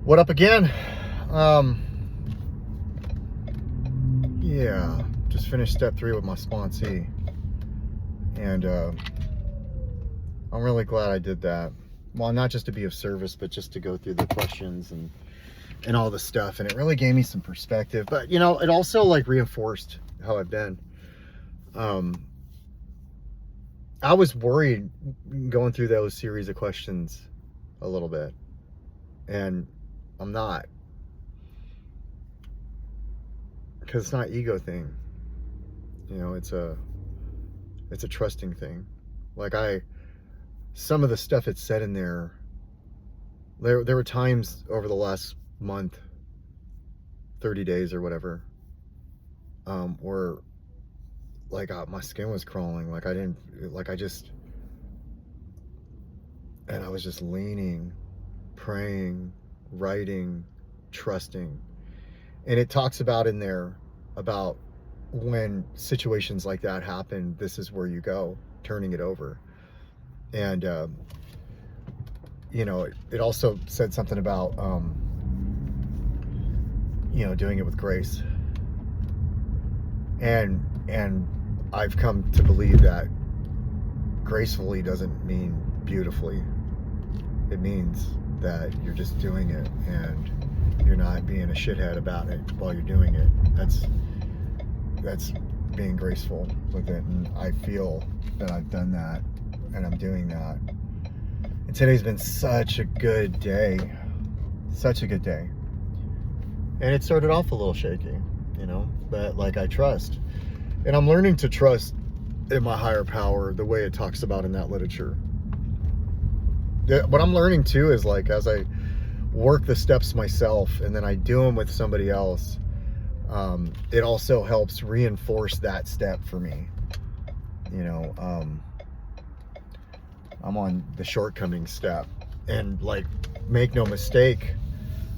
What up again? Yeah, just finished step 3 with my sponsee, and I'm really glad I did that. Well, not just to be of service, but just to go through the questions and all the stuff, and it really gave me some perspective. But you know, it also like reinforced how I've been. I was worried going through those series of questions a little bit, and I'm not, because it's not ego thing. You know, it's a trusting thing. Like some of the stuff it said in there were times over the last month, 30 days or whatever, where like my skin was crawling, like and I was just leaning, praying, writing, trusting. And it talks about in there about when situations like that happen, this is where you go, turning it over. And you know, it also said something about you know, doing it with grace. And I've come to believe that gracefully doesn't mean beautifully. It means that you're just doing it and you're not being a shithead about it while you're doing it. That's being graceful with it. And I feel that I've done that and I'm doing that. And today's been such a good day. Such a good day. And it started off a little shaky, you know, but like I trust. And I'm learning to trust in my higher power the way it talks about in that literature. What I'm learning too is like as I work the steps myself and then I do them with somebody else, it also helps reinforce that step for me. You know, I'm on the shortcoming step, and like, make no mistake,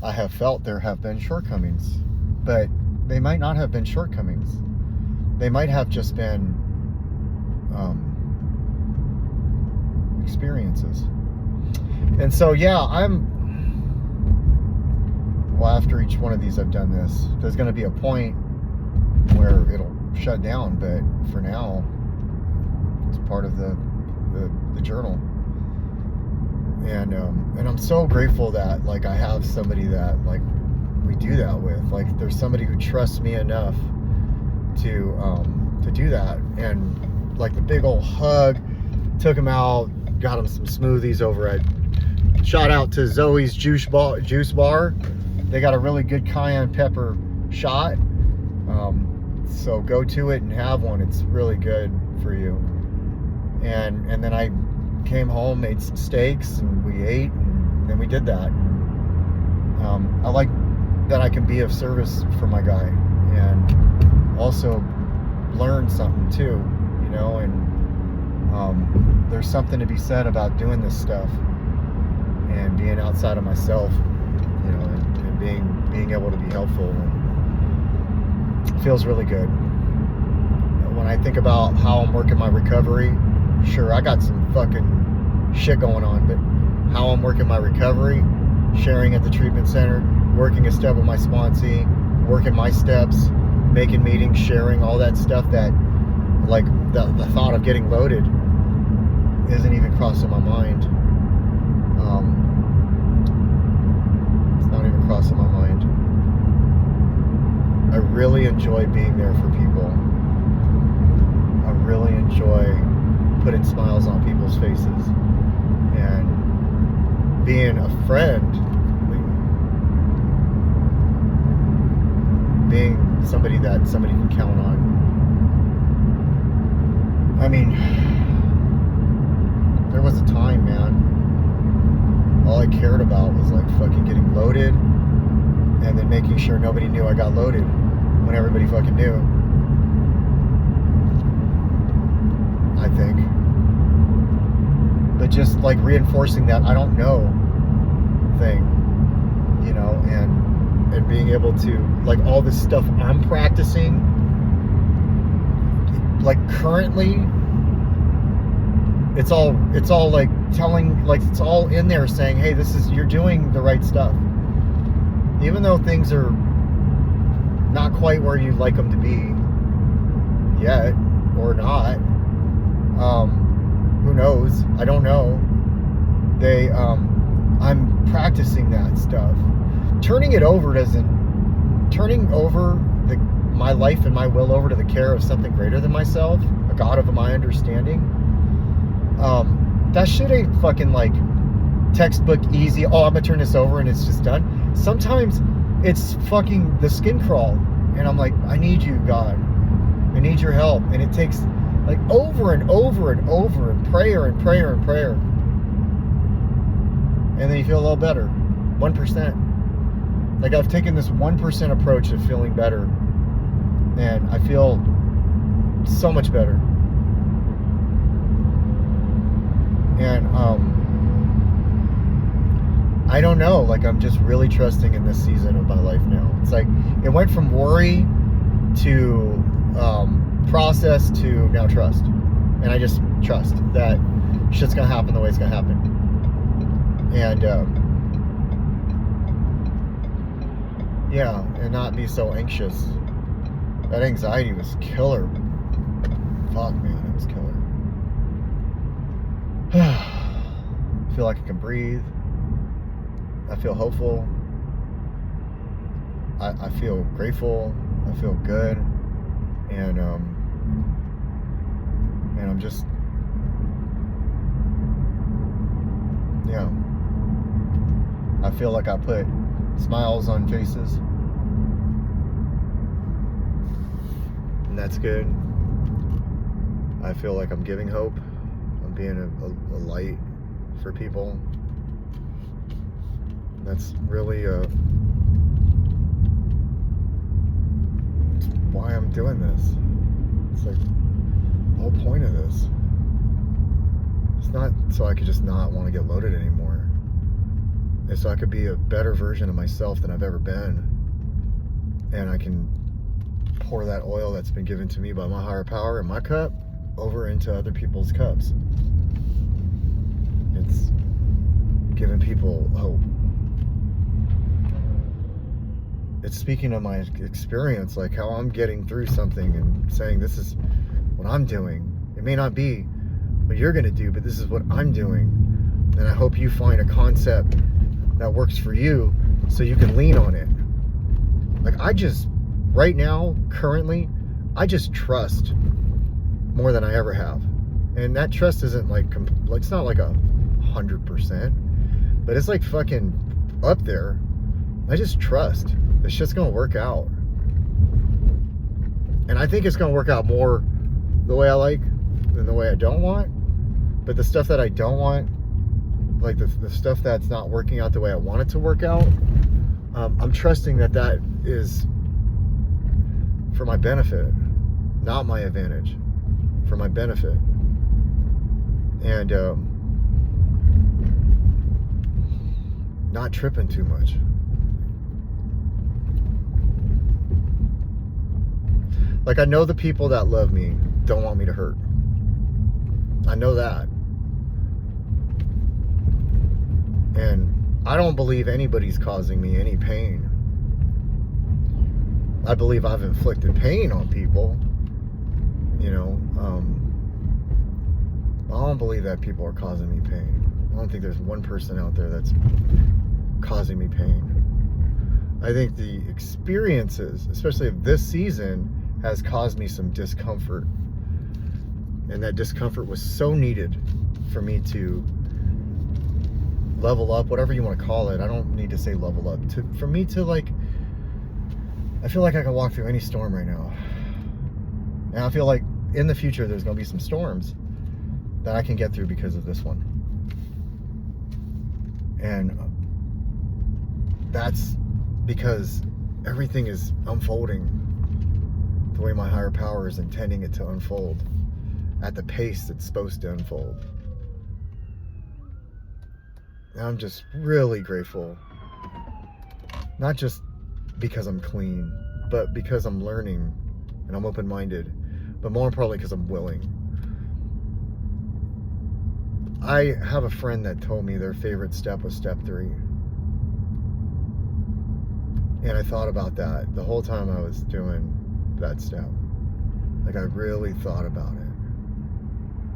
I have felt there have been shortcomings, but they might not have been shortcomings. They might have just been experiences. And so, yeah, well, after each one of these I've done this, there's going to be a point where it'll shut down, but for now, it's part of the journal. And I'm so grateful that like I have somebody that like we do that with. Like there's somebody who trusts me enough to do that. And like the big old hug, took him out, got him some smoothies over at, shout out to Zoe's Juice Bar. They got a really good cayenne pepper shot. So go to it and have one. It's really good for you. And then I came home, made some steaks, and we ate, and then we did that. And, I like that I can be of service for my guy, and also learn something too, you know. And there's something to be said about doing this stuff and being outside of myself, you know, and being able to be helpful. And it feels really good. When I think about how I'm working my recovery, sure, I got some fucking shit going on, but how I'm working my recovery, sharing at the treatment center, working a step with my sponsee, working my steps, making meetings, sharing all that stuff, that like the thought of getting loaded isn't even crossing my mind. It's not even crossing my mind. I really enjoy being there for people. I really enjoy putting smiles on people's faces and being a friend, being somebody that somebody can count on. I mean, there was a time, man, all I cared about was like fucking getting loaded and then making sure nobody knew I got loaded when everybody fucking knew, I think. But just like reinforcing that I don't know thing, you know, and being able to, like, all this stuff I'm practicing, like currently, it's all like telling, like it's all in there saying, hey, you're doing the right stuff. even though things are not quite where you'd like them to be yet, or not, who knows? I don't know. I'm practicing that stuff. Turning over my life and my will over to the care of something greater than myself, a God of my understanding. That shit ain't fucking like textbook easy. Oh, I'm gonna turn this over and it's just done. Sometimes it's fucking the skin crawl, and I'm like, I need you, God. I need your help, and it takes like over and over and over, and prayer and prayer and prayer, and then you feel a little better. 1%. Like I've taken this 1% approach of feeling better, and I feel so much better. And I don't know, like I'm just really trusting in this season of my life now. It's like it went from worry to process to now trust. And I just trust that shit's gonna happen the way it's gonna happen. And yeah, and not be so anxious. That anxiety was killer. Fuck, man, it was killer. I feel like I can breathe. I feel hopeful. I feel grateful. I feel good. And I'm just, yeah. I feel like I put smiles on faces. And that's good. I feel like I'm giving hope. I'm being a light for people. That's really why I'm doing this. It's like the whole point of this. It's not so I could just not want to get loaded anymore. It's so I could be a better version of myself than I've ever been. And I can pour that oil that's been given to me by my higher power in my cup over into other people's cups. It's giving people hope. It's speaking of my experience, like how I'm getting through something and saying this is what I'm doing. It may not be what you're going to do, but this is what I'm doing. And I hope you find a concept that works for you so you can lean on it. Like right now, currently, I just trust more than I ever have. And that trust isn't it's not like 100%, but it's like fucking up there. I just trust. This shit's gonna work out. And I think it's gonna work out more the way I like than the way I don't want. But the stuff that I don't want, like the stuff that's not working out the way I want it to work out, I'm trusting that is for my benefit, not my advantage, for my benefit. And not tripping too much. Like, I know the people that love me don't want me to hurt. I know that. And I don't believe anybody's causing me any pain. I believe I've inflicted pain on people. You know, I don't believe that people are causing me pain. I don't think there's one person out there that's causing me pain. I think the experiences, especially of this season, has caused me some discomfort. And that discomfort was so needed for me to level up, whatever you want to call it. I don't need to say level up. For me to, like, I feel like I can walk through any storm right now. And I feel like in the future there's going to be some storms that I can get through because of this one. And that's because everything is unfolding the way my higher power is intending it to unfold, at the pace it's supposed to unfold. And I'm just really grateful, not just because I'm clean, but because I'm learning and I'm open-minded, but more importantly because I'm willing. I have a friend that told me their favorite step was step 3. And I thought about that the whole time I was doing that step. Like, I really thought about it.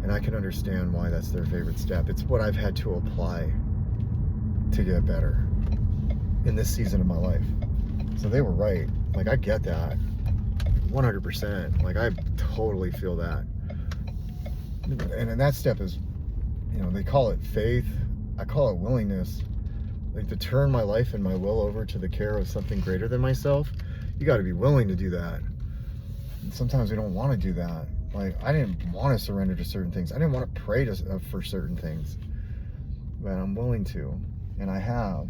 And I can understand why that's their favorite step. It's what I've had to apply to get better in this season of my life. So they were right. Like, I get that 100%. Like, I totally feel that. And that step is, you know, they call it faith. I call it willingness. Like, to turn my life and my will over to the care of something greater than myself, you got to be willing to do that. And sometimes we don't want to do that. Like, I didn't want to surrender to certain things. I didn't want to pray for certain things. But I'm willing to. And I have.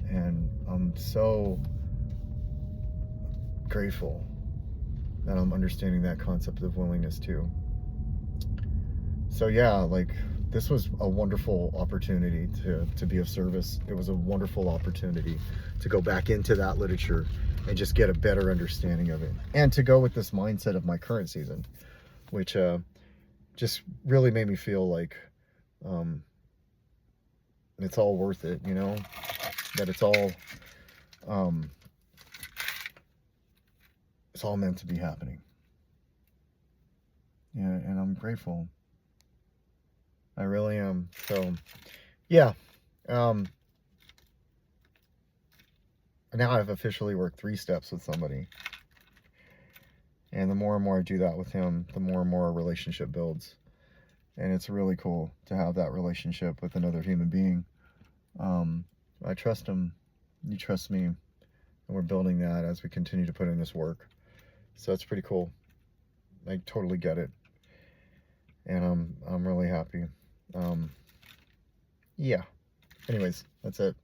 And I'm so grateful that I'm understanding that concept of willingness too. So yeah, like, this was a wonderful opportunity to be of service. It was a wonderful opportunity to go back into that literature and just get a better understanding of it. And to go with this mindset of my current season, which just really made me feel like it's all worth it, you know? That it's all meant to be happening. Yeah, and I'm grateful. I really am. So, yeah. Now I've officially worked 3 steps with somebody. And the more and more I do that with him, the more and more our relationship builds. And it's really cool to have that relationship with another human being. I trust him. You trust me. And we're building that as we continue to put in this work. So it's pretty cool. I totally get it. And I'm really happy. Yeah. Anyways, that's it.